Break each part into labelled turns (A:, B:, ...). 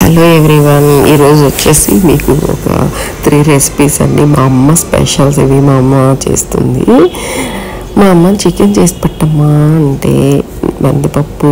A: Hello everyone, ఈరోజు వచ్చేసి మీకు ఒక 3 రెసిపీస్ అండి. మా అమ్మ స్పెషల్స్ ఇవి. మా అమ్మ చేస్తుంది. మా అమ్మ చికెన్ చేసి పెట్టమ్మా అంటే బందిపప్పు,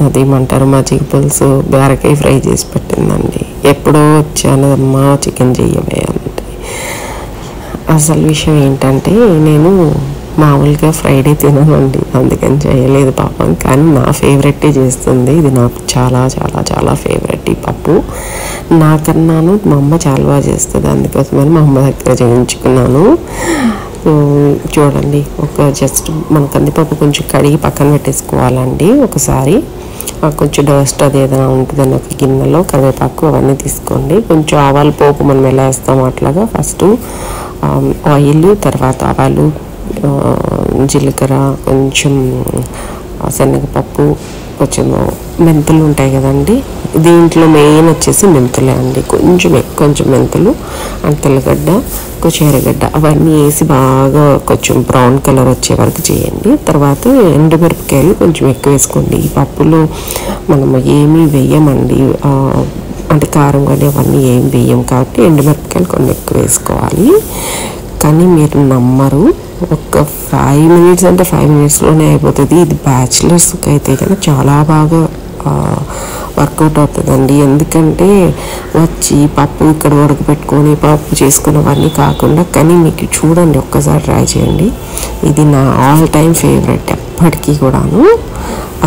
A: అదేమంటారు మజ్జిగ పులుసు, బీరకాయ ఫ్రై చేసి పెట్టిందండి. ఎప్పుడో వచ్చాను అమ్మ చికెన్ చెయ్యవే అంటే. అసలు విషయం ఏంటంటే నేను మామూలుగా ఫ్రైడే తిననండి, అందుకని చేయలేదు పాపం. కానీ నా ఫేవరెటే చేస్తుంది. ఇది నాకు చాలా చాలా చాలా ఫేవరెట్ ఈ పప్పు. నాకన్నాను మా అమ్మ చాలా బాగా చేస్తుంది, అందుకోసమని మా అమ్మ దగ్గర చేయించుకున్నాను. చూడండి, ఒక జస్ట్ మన కందిపప్పు కొంచెం కడిగి పక్కన పెట్టేసుకోవాలండి. ఒకసారి కొంచెం డస్ట్ అది ఏదైనా ఉంటుందని ఒక గిన్నెలో కరివేపాకు అవన్నీ తీసుకోండి. కొంచెం ఆవాల పోపు మనం ఎలా వేస్తామో అట్లాగా ఫస్ట్ ఆయిల్, తర్వాత ఆవాలు, జీలకర్ర, కొంచెం శనగపప్పు, కొంచెం మెంతులు ఉంటాయి కదండి. దీంట్లో మెయిన్ వచ్చేసి మెంతులే అండి. కొంచెం మెంతులు అండ్ తెల్లగడ్డ, కొంచెం ఎర్రగడ్డ అవన్నీ వేసి బాగా కొంచెం బ్రౌన్ కలర్ వచ్చే వరకు చేయండి. తర్వాత ఎండుమిరపకాయలు కొంచెం ఎక్కువ వేసుకోండి. ఈ పప్పులో మనం ఏమీ వేయమండి, అంటే కారం కానీ అవన్నీ ఏం వేయం కాబట్టి ఎండుమిరపకాయలు కొన్ని ఎక్కువ వేసుకోవాలి. కానీ మీరు నమ్మరు, ఒక 5 minutes అంటే 5 minutesలోనే అయిపోతుంది. ఇది బ్యాచిలర్స్కి అయితే కనుక చాలా బాగా వర్కౌట్ అవుతుందండి. ఎందుకంటే వచ్చి పప్పు ఇక్కడ ఉడకపెట్టుకొని పప్పు చేసుకున్నవన్నీ కాకుండా, కానీ మీకు చూడండి ఒక్కసారి ట్రై చేయండి. ఇది నా ఆల్ టైమ్ ఫేవరెట్ ఎప్పటికీ కూడాను.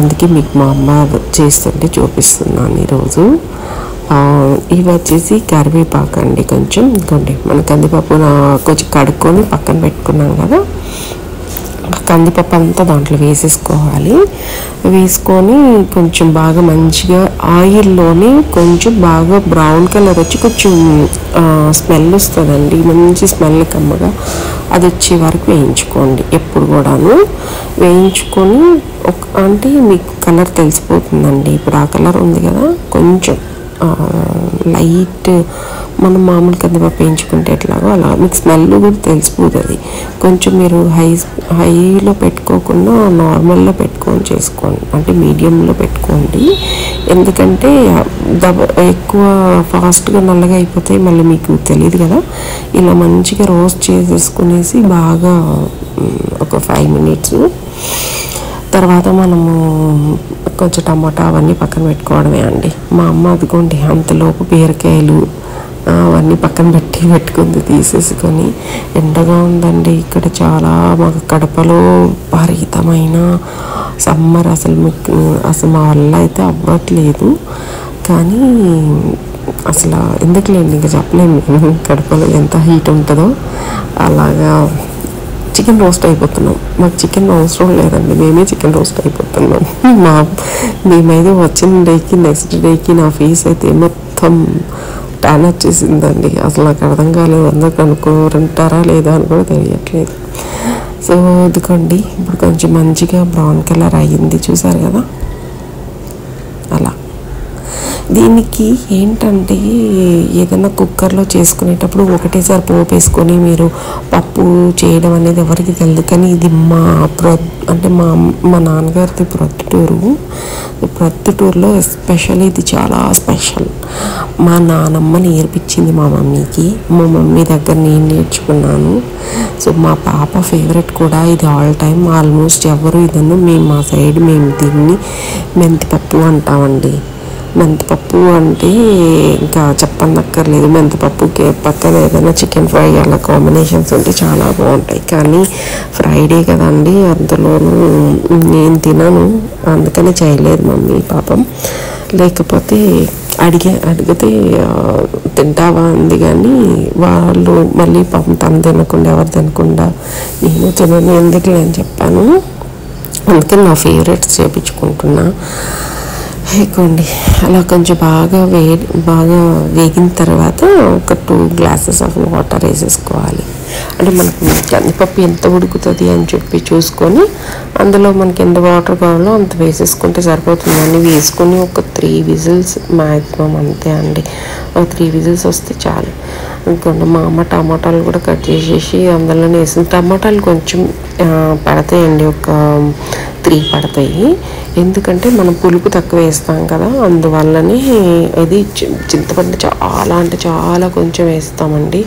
A: అందుకే మీకు మా అమ్మ చేస్తుంటే చూపిస్తున్నాను ఈరోజు. ఇవి వచ్చేసి కరివేపాకు అండి. కొంచెం ఇంకోండి, మన కందిపప్పు కొంచెం కడుక్కొని పక్కన పెట్టుకున్నాం కదా, కందిపప్పు అంతా దాంట్లో వేసేసుకోవాలి. వేసుకొని కొంచెం బాగా మంచిగా ఆయిల్లోనే కొంచెం బాగా బ్రౌన్ కలర్ వచ్చి కొంచెం స్మెల్ వస్తుందండి, మంచి స్మెల్ కమ్మగా అది వచ్చే వరకు వేయించుకోండి. ఎప్పుడు కూడాను వేయించుకొని అంటే మీకు కలర్ తెలిసిపోతుందండి. ఇప్పుడు ఆ కలర్ ఉంది కదా, కొంచెం లైట్ మనం మామూలు కందిపప్పు వేయించుకుంటే ఎట్లాగో అలా మీకు స్మెల్ కూడా తెలిసిపోతుంది. కొంచెం మీరు హైలో పెట్టుకోకుండా నార్మల్లో పెట్టుకొని చేసుకోండి, అంటే మీడియంలో పెట్టుకోండి. ఎందుకంటే ఎక్కువ ఫాస్ట్గా నల్లగా అయిపోతాయి, మళ్ళీ మీకు తెలియదు కదా. ఇలా మంచిగా రోస్ట్ చేసేసుకునేసి బాగా ఒక 5 minutes తర్వాత మనము కొంచెం టమాటా అవన్నీ పక్కన పెట్టుకోవడమే అండి. మా అమ్మ అదిగోండి అంతలోపు బీరకాయలు అవన్నీ పక్కన పెట్టుకుంది తీసేసుకొని. ఎండగా ఉందండి ఇక్కడ చాలా, మాకు కడపలో విపరీతమైన సమ్మర్. అసలు మా వల్ల అయితే అవ్వట్లేదు. కానీ అసలు ఎందుకులేండి, ఇంకా చెప్పలేము కడపలో ఎంత హీట్ ఉంటుందో. అలాగా చికెన్ రోస్ట్ అయిపోతున్నాం. మాకు చికెన్ అవసరం లేదండి, మేమే చికెన్ రోస్ట్ అయిపోతున్నాం. మేమైతే వచ్చిన డేకి నెక్స్ట్ డేకి నా ఫేస్ అయితే మొత్తం ట్యాన్ వచ్చేసిందండి. అసలు నాకు అర్థం కాలేదు, అందరికి అనుకుంటారా లేదా అని కూడా తెలియట్లేదు. సో అందుకండి ఇప్పుడు కొంచెం మంచిగా బ్రౌన్ కలర్ అయ్యింది, చూసారు కదా. అలా దీనికి ఏంటంటే ఏదైనా కుక్కర్లో చేసుకునేటప్పుడు ఒకటేసారి పోపు వేసుకొని మీరు పప్పు చేయడం అనేది ఎవరికి తెలియదు. కానీ ఇది అంటే మా నాన్నగారిది ప్రొద్దుటూరులో ఎస్పెషల్లీ ఇది చాలా స్పెషల్. మా నానమ్మ నేర్పించింది మా మమ్మీకి, మా మమ్మీ దగ్గర నేను నేర్చుకున్నాను. సో మా పాప ఫేవరెట్ కూడా ఇది. ఆల్ టైమ్ ఆల్మోస్ట్ ఎవరు ఇదನ್ನು మా సైడ్ మేము దీన్ని మెంతిపప్పు అంటామండి. మెంతిపప్పు అంటే ఇంకా చెప్పనక్కర్లేదు. మెంతిపప్పుకి పక్కన ఏదైనా చికెన్ ఫ్రై అలా కాంబినేషన్స్ ఉంటే చాలా బాగుంటాయి. కానీ ఫ్రైడే కదండి, అందులోనూ నేను తినను, అందుకని చేయలేదు మమ్మీ పాపం. లేకపోతే అడిగితే తింటావా అంది, కానీ వాళ్ళు మళ్ళీ పాపం తను తినకుండా ఎవరు తినకుండా నేను తినను ఎందుకులే అని చెప్పాను. అందుకని నా ఫేవరెట్స్ చేయించుకుంటున్నా. వేసుకోండి అలా కొంచెం బాగా వేగిన తర్వాత ఒక 2 glasses ఆఫ్ వాటర్ వేసేసుకోవాలి. అంటే మనకు కందిపప్పు ఎంత ఉడుకుతుంది అని చెప్పి చూసుకొని అందులో మనకి ఎంత వాటర్ కావాలో అంత వేసేసుకుంటే సరిపోతుంది. అన్నీ వేసుకొని ఒక 3 whistles మ్యాక్సిమం, అంతే అండి. ఒక 3 whistles వస్తే చాలు. ఇంకొంచెం మా అమ్మ టమాటాలు కూడా కట్ చేసేసి అందులోనే వేసింది. టమాటాలు కొంచెం పడతాయండి, ఒక 3 పడతాయి. ఎందుకంటే మనం పులుపు తక్కువ వేస్తాం కదా, అందువల్లనే ఇది చింతపండు చాలా అంటే చాలా కొంచెం వేస్తామండి,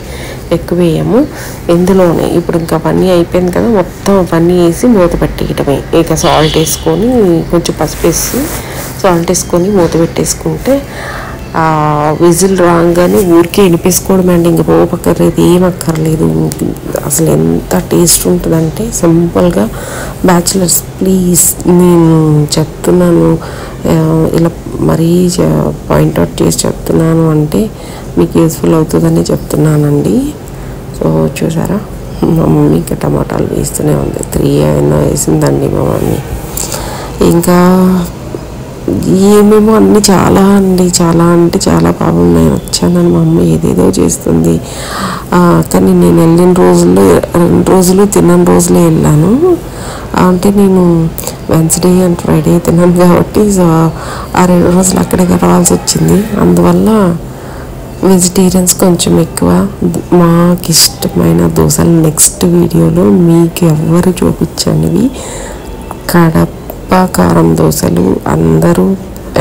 A: ఎక్కువ వేయము. ఇందులోనే ఇప్పుడు ఇంకా పన్నీ అయిపోయింది కదా, మొత్తం పన్నీ వేసి మూత పెట్టేయటమే. ఇక సాల్ట్ వేసుకొని కొంచెం పసుపు వేసి సాల్ట్ వేసుకొని మూత పెట్టేసుకుంటే విజిల్ రాగానే ఊరికే వినిపేసుకోవడం అండి, ఇంక పోపక్కర్లేదు, ఏం అక్కర్లేదు. అసలు ఎంత టేస్ట్ ఉంటుందంటే సింపుల్గా. బ్యాచిలర్స్ ప్లీజ్, నేను చెప్తున్నాను ఇలా మరీ పాయింట్అవుట్ చేసి చెప్తున్నాను అంటే మీకు యూస్ఫుల్ అవుతుందని చెప్తున్నానండి. సో చూసారా, మా మమ్మీ ఇంకా టమాటాలు వేస్తూనే ఉంది. 3 అయినా వేసిందండి మా మమ్మీ. ఇంకా ఏమేమో అన్నీ చాలా అండి, చాలా అంటే చాలా పాపం. నేను వచ్చానని మా అమ్మ ఏదేదో చేస్తుంది. కానీ నేను వెళ్ళిన రోజుల్లో 2 రోజులు తినని రోజులే వెళ్ళాను. అంటే నేను వెన్స్డే అండ్ ఫ్రైడే తిన్నాను కాబట్టి సో ఆ 2 రోజులు అక్కడే రావాల్సి వచ్చింది. అందువల్ల వెజిటేరియన్స్ కొంచెం ఎక్కువ. మాకు ఇష్టమైన దోశలు నెక్స్ట్ వీడియోలో మీకు ఎవరు చూపించండివి. కడప కారం దోశలు, అందరూ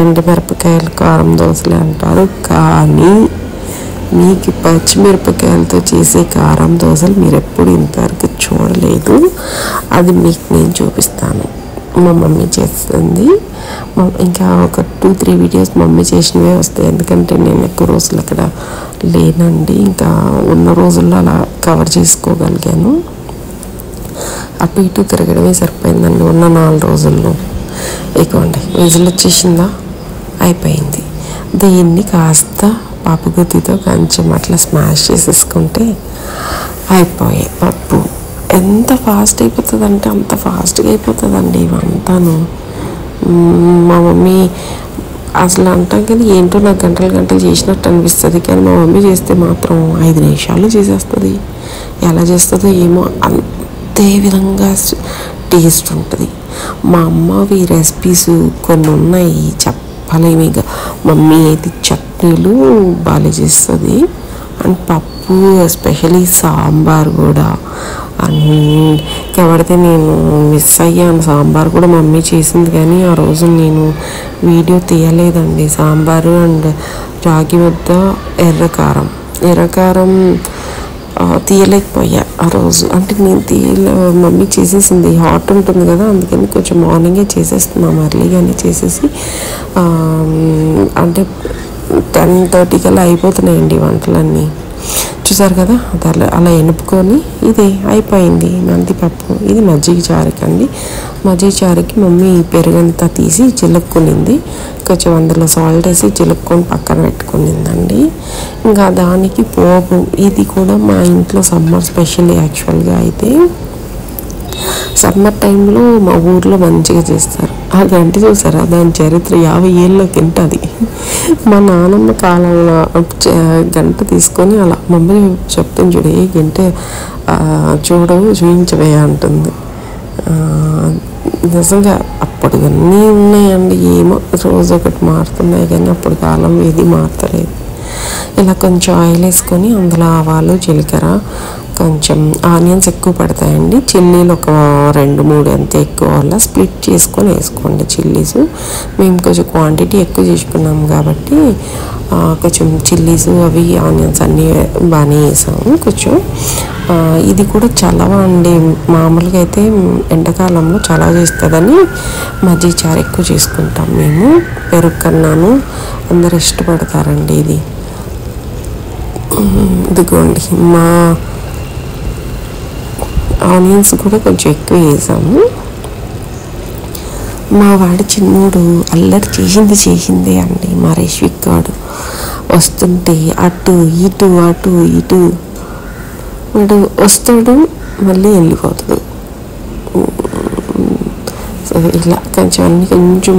A: ఎండుమిరపకాయలు కారం దోశలు అంటారు, కానీ మీకు పచ్చిమిరపకాయలతో చేసే కారం దోశలు మీరు ఎప్పుడు ఇంతవరకు చూడలేదు. అది మీకు నేను చూపిస్తాను. మా మమ్మీ చేస్తుంది. ఇంకా ఒక 2-3 వీడియోస్ మమ్మీ చేసినవే వస్తాయి, ఎందుకంటే నేను ఎక్కువ రోజులు అక్కడ లేనండి. ఇంకా ఉన్న రోజుల్లో అలా కవర్ చేసుకోగలిగాను. అటు ఇటు తిరగడమే సరిపోయిందండి ఉన్న 4 రోజుల్లో. ఇదిగోండి విజిల్ వచ్చేసిందా, అయిపోయింది. దీన్ని కాస్త పాపగుత్తితో కొంచెం అట్లా స్మాష్ చేసేసుకుంటే అయిపోయాయి పప్పు. ఎంత ఫాస్ట్ అయిపోతుంది అంటే అంత ఫాస్ట్గా అయిపోతుందండి ఇవంతాను. మా మమ్మీ అసలు అంటాం కానీ ఏంటో నాకు గంటలు చేసినట్టు అనిపిస్తుంది, కానీ మా మమ్మీ చేస్తే మాత్రం 5 నిమిషాల్లో చేసేస్తుంది. ఎలా చేస్తుందో ఏమో, అంతే విధంగా టేస్ట్ ఉంటుంది. మా అమ్మవి రెసిపీస్ కొన్ని ఉన్నాయి, చెప్పలేమిగా. మమ్మీ అయితే చట్నీలు బాగా చేస్తుంది, అండ్ పప్పు, ఎస్పెషలీ సాంబార్ కూడా. అండ్ కాబట్టి నేను మిస్ అయ్యాను, సాంబార్ కూడా మమ్మీ చేసింది, కానీ ఆ రోజు నేను వీడియో తీయలేదండి. సాంబారు అండ్ రాగి ముద్ద, ఎర్రకారం తీయలేకపోయా ఆ రోజు. అంటే నేను మమ్మీ చేసేసింది, హాట్ ఉంటుంది కదా, అందుకని కొంచెం మార్నింగే చేసేస్తున్నాము, ఎర్లీగానే చేసేసి. అంటే 10:30 కల్లా అయిపోతున్నాయండి వంటలన్నీ. చూసారు కదా, అది అలా ఎనుపుకొని ఇది అయిపోయింది మెంతిపప్పు. ఇది మజ్జిగ చారుకండి. మజ్జిగ చారుకి మమ్మీ పెరుగంతా తీసి చిలుక్కునింది, కొంచెం అందులో సాల్ట్ వేసి చిలుక్కొని పక్కన పెట్టుకునిందండి. ఇంకా దానికి పోపు, ఇది కూడా మా ఇంట్లో సమ్మర్ స్పెషల్. యాక్చువల్గా అయితే సమ్మర్ టైంలో మా ఊర్లో మంచిగా చేస్తారు. అది అంటే చూసారా, దాని చరిత్ర 50 ఏళ్ళకి ఉంటుంది. మా నాన్నమ్మ కాలంలో గంట తీసుకొని అలా మమ్మీ చెప్తుంది, చూడు ఏ గంట చూపించవే అంటుంది. నిజంగా అప్పుడు అన్నీ ఉన్నాయండి, ఏమో రోజు ఒకటి మారుతున్నాయి, కానీ అప్పుడు కాలం ఏది మారతలేదు. ఇలా కొంచెం ఆయిల్ వేసుకొని అందులో ఆవాలు, జీలకర్ర, కొంచెం ఆనియన్స్ ఎక్కువ పడతాయండి. చిల్లీలు ఒక 2-3 అంతే, ఎక్కువ వల్ల స్ప్లిట్ చేసుకొని వేసుకోండి చిల్లీస్. మేము కొంచెం క్వాంటిటీ ఎక్కువ చేసుకున్నాము కాబట్టి కొంచెం చిల్లీస్ అవి ఆనియన్స్ అన్నీ బాగానే వేసాము. కొంచెం ఇది కూడా చలవ అండి, మామూలుగా అయితే ఎండాకాలంలో చలవ చేస్తుందని మజ్జిగ చారు ఎక్కువ చేసుకుంటాం మేము. పెరుగు కన్నాను అందరు ఇష్టపడతారండి ఇది. ఇదిగోండి మా ఆనియన్స్ కూడా కొంచెం ఎక్కువ వేసాము. మా వాడి చిన్నోడు అల్లరి చేసిందే అండి. మా రేష్విక్ గాడు వస్తుంటే అటు ఇటు వాడు వస్తాడు, మళ్ళీ వెళ్ళిపోతాడు. సో ఇలా కొంచెం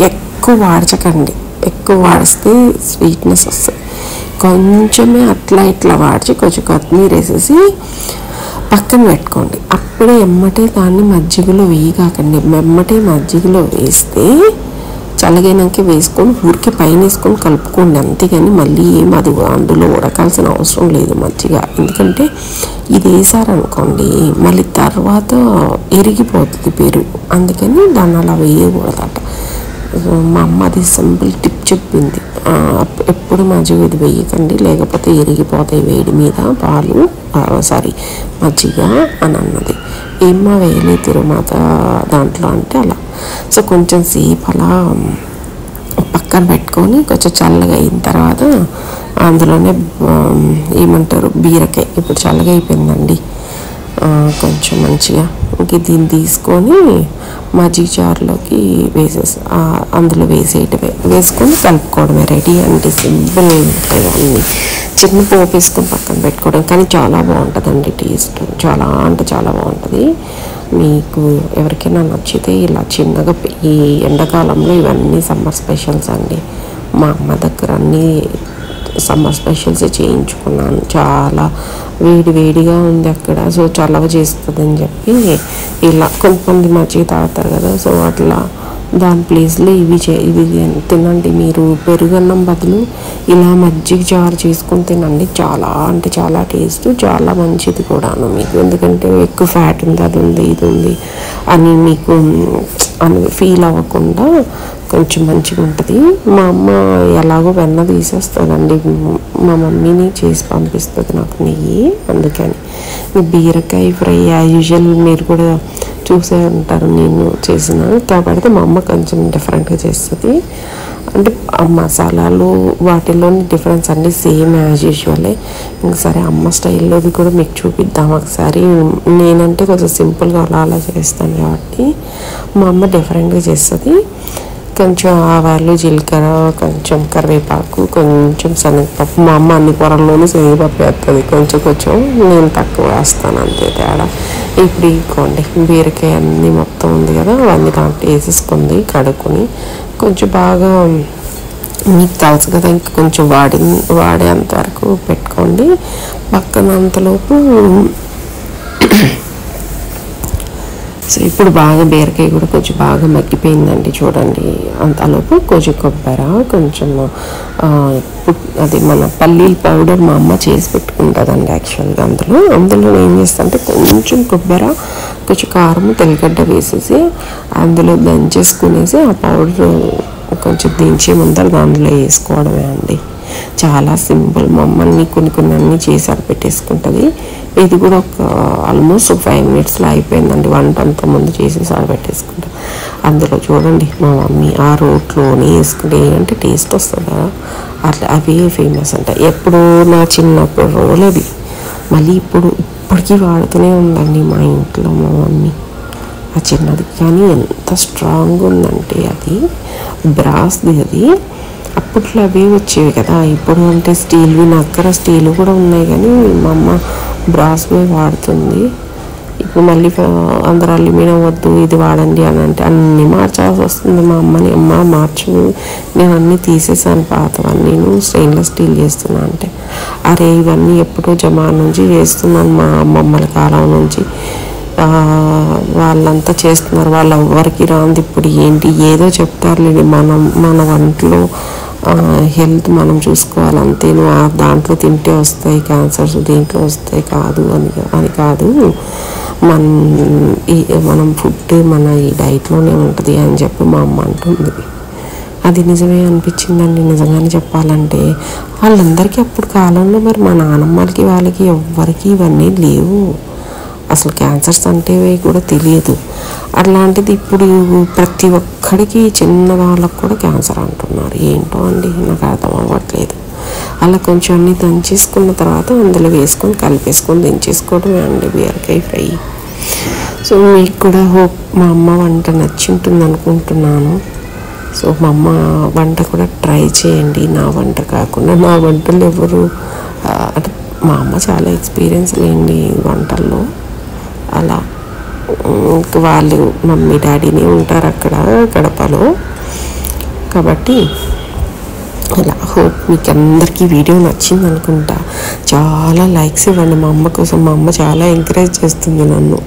A: ఎక్కువ వాడచకండి, ఎక్కువ వాడిస్తే స్వీట్నెస్ వస్తుంది. కొంచెమే అట్లా ఇట్లా వాడిచి కొంచెం కొత్తిమీర వేసేసి పక్కన పెట్టుకోండి. అప్పుడే ఎమ్మటే దాన్ని మజ్జిగలో వేయకాకండి, ఎమ్మటే మజ్జిగలో వేస్తే చల్లగైనాక వేసుకొని ఊరికే పైన వేసుకొని కలుపుకోండి, అంతేగాని మళ్ళీ ఏం అది అందులో ఉడకాల్సిన అవసరం లేదు మజ్జిగ. ఎందుకంటే ఇది వేసారనుకోండి మళ్ళీ తర్వాత ఎరిగిపోతుంది పెరుగు, అందుకని దాన్ని అలా వేయకూడదట. మా అమ్మ అది సింపుల్ టిప్ చెప్పింది, ఎప్పుడు మజ్జిగ ఇది వేయకండి లేకపోతే ఎరిగిపోతాయి వేడి మీద పాలు మజ్జిగ అని అన్నది. ఏమ్మా వేయలేదు తిరుమాత దాంట్లో అంటే అలా. సో కొంచెం సేపు అలా పక్కన పెట్టుకొని కొంచెం చల్లగా అయిన తర్వాత అందులోనే ఏమంటారు బీరకాయ, ఇప్పుడు చల్లగా అయిపోయిందండి కొంచెం మంచిగా. ఇంక దీన్ని తీసుకొని మజ్జిగ చారులోకి అందులో వేసేయటమే, వేసుకొని కలుపుకోవడమే, రెడీ అంటే సింపుల్ అన్నీ. చిన్న పోపు వేసుకొని పక్కన పెట్టుకోవడం, కానీ చాలా బాగుంటుందండి టేస్ట్, చాలా అంటే చాలా బాగుంటుంది. మీకు ఎవరికైనా నచ్చితే ఇలా చిన్నగా ఈ ఎండాకాలంలో ఇవన్నీ సమ్మర్ స్పెషల్స్ అండి. మా అమ్మ దగ్గర అన్నీ సమ్మర్ స్పెషల్స్ చేయించుకున్నాను, చాలా వేడిగా ఉంది అక్కడ. సో చలవ చేస్తుందని చెప్పి ఇలా కొంతమంది మజ్జిగ తాగుతారు కదా, సో అట్లా దాని ప్లేస్లో ఇవి తినండి. మీరు పెరుగన్నం బదులు ఇలా మజ్జిగ చారు చేసుకొని తినండి, చాలా అంటే చాలా టేస్ట్, చాలా మంచిది కూడాను మీకు. ఎందుకంటే ఎక్కువ ఫ్యాట్ ఉంది, అది ఉంది ఇది ఉంది అని మీకు అని ఫీల్ అవ్వకుండా కొంచెం మంచిగా ఉంటుంది. మా అమ్మ ఎలాగో వెన్న తీసేస్తుందండి, మా మమ్మీని చేసి పంపిస్తుంది నాకు నెయ్యి, అందుకని. బీరకాయ ఫ్రై యాజ్ యూజువల్ మీరు కూడా చూసే ఉంటారు నేను చేసిన, కాబట్టి మా అమ్మ కొంచెం డిఫరెంట్గా చేస్తుంది. అంటే ఆ మసాలాలు వాటిలోని డిఫరెన్స్ అన్నీ సేమ్ యాజ్ యూజువలే. ఇంకా సరే అమ్మ స్టైల్లోది కూడా మీకు చూపిద్దాం ఒకసారి. నేనంటే కొంచెం సింపుల్గా అలా చేస్తాను కాబట్టి మా అమ్మ డిఫరెంట్గా చేస్తుంది. కొంచెం ఆవాలు జీలకర్ర కొంచెం కరివేపాకు కొంచెం శనగపప్పు, మా అమ్మ అన్ని కూరల్లోనూ శనగపప్పు వేస్తుంది, కొంచెం నేను తక్కువ వేస్తాను అంతే తేడా. ఇప్పుడు ఇవ్వండి బీరకాయ అన్నీ మొత్తం ఉంది కదా, అవన్నీ దాంట్లో వేసేసుకుంది కడుక్కొని కొంచెం బాగా మీకు తెలుసు కదా, ఇంకా కొంచెం వాడేంత వరకు పెట్టుకోండి పక్కన. అంతలోపు సో ఇప్పుడు బాగా బీరకాయ కూడా కొంచెం బాగా మగ్గిపోయిందండి చూడండి. అంతలోపు కొంచెం కొబ్బరి, కొంచెం అది మన పల్లీల పౌడర్ మా అమ్మ చేసి పెట్టుకుంటుందండి యాక్చువల్గా. అందులో ఏం చేస్తా అంటే కొంచెం కొబ్బరి, కొంచెం కారం, తెల్లగడ్డ వేసేసి అందులో దంచేసుకునేసి ఆ పౌడర్ కొంచెం దించే ముందర దాంట్లో వేసుకోవడమే అండి. చాలా సింపుల్. మా అమ్మని కొన్ని అన్నీ చేసి పెట్టేసుకుంటుంది. ఇది కూడా ఒక ఆల్మోస్ట్ 5 minutesలో అయిపోయిందండి వంట, అంత ముందు చేసేసి పెట్టేసుకుంటాం. అందులో చూడండి మా మమ్మీ ఆ రోట్లోనే వేసుకుంటే అంటే టేస్ట్ వస్తుంది కదా, అట్లా అవే ఫేమస్ అంట. ఎప్పుడు నా చిన్నప్పుడు రోల్ అది, మళ్ళీ ఇప్పటికీ వాడుతూనే ఉందండి మా ఇంట్లో మా మమ్మీ ఆ చిన్నది. కానీ ఎంత స్ట్రాంగ్ ఉందంటే అది బ్రాస్ది, అది అప్పట్లో అవి వచ్చేవి కదా, ఇప్పుడు అంటే స్టీల్వి. నా దగ్గర స్టీల్ కూడా ఉన్నాయి కానీ మా అమ్మ బ్రాస్వే వాడుతుంది. ఇప్పుడు మళ్ళీ అందరూ అల్యూమినియం వద్దు ఇది వాడండి అని అంటే అన్నీ మార్చాల్సి వస్తుంది మా అమ్మని. అమ్మ మార్చు, నేను అన్నీ తీసేసాను పాతవన్నీ, నేను స్టెయిన్లెస్ స్టీల్ చేస్తున్నా అంటే, అరే ఇవన్నీ ఎప్పుడో జమాన్ నుంచి చేస్తున్నాను మా అమ్మమ్మల కాలం నుంచి, వాళ్ళంతా చేస్తున్నారు, వాళ్ళు ఎవరికి రాంది ఇప్పుడు ఏంటి ఏదో చెప్తారులేండి. మన వంటలో హెల్త్ మనం చూసుకోవాలి అంతే, దాంట్లో తింటే వస్తాయి క్యాన్సర్స్, దీంట్లో వస్తాయి కాదు అని కాదు, మనం ఫుడ్ మన ఈ డైట్లోనే ఉంటుంది అని చెప్పి మా అమ్మ అంటుంది. అది నిజమే అనిపించిందండి నిజంగానే చెప్పాలంటే. వాళ్ళందరికీ అప్పుడు కాలంలో మరి మా నాన్నమ్మలకి వాళ్ళకి ఎవ్వరికి ఇవన్నీ లేవు, అసలు క్యాన్సర్స్ అంటే కూడా తెలియదు. అట్లాంటిది ఇప్పుడు ప్రతి ఒక్కడికి చిన్న వాళ్ళకు కూడా క్యాన్సర్ అంటున్నారు. ఏంటో అండి నాకు అర్థం అవ్వట్లేదు. అలా కొంచెం అన్నీ దంచేసుకున్న తర్వాత అందులో వేసుకొని కలిపేసుకొని దించేసుకోవడమే అండి బీరకాయ ఫ్రై. సో మీకు కూడా హోప్ మా అమ్మ వంట నచ్చి ఉంటుంది అనుకుంటున్నాను. సో మా అమ్మ వంట కూడా ట్రై చేయండి, నా వంట కాకుండా. నా వంటలు ఎవరు అంటే మా అమ్మ చాలా ఎక్స్పీరియన్స్ లేండి వంటల్లో. అలా వాళ్ళు మమ్మీ డాడీని ఉంటారు అక్కడ కడపలో, కాబట్టి అలా హోప్ మీకు అందరికీ వీడియో నచ్చింది అనుకుంటా. చాలా లైక్స్ ఇవ్వండి మా అమ్మ కోసం, మా అమ్మ చాలా ఎంకరేజ్ చేస్తుంది నన్ను.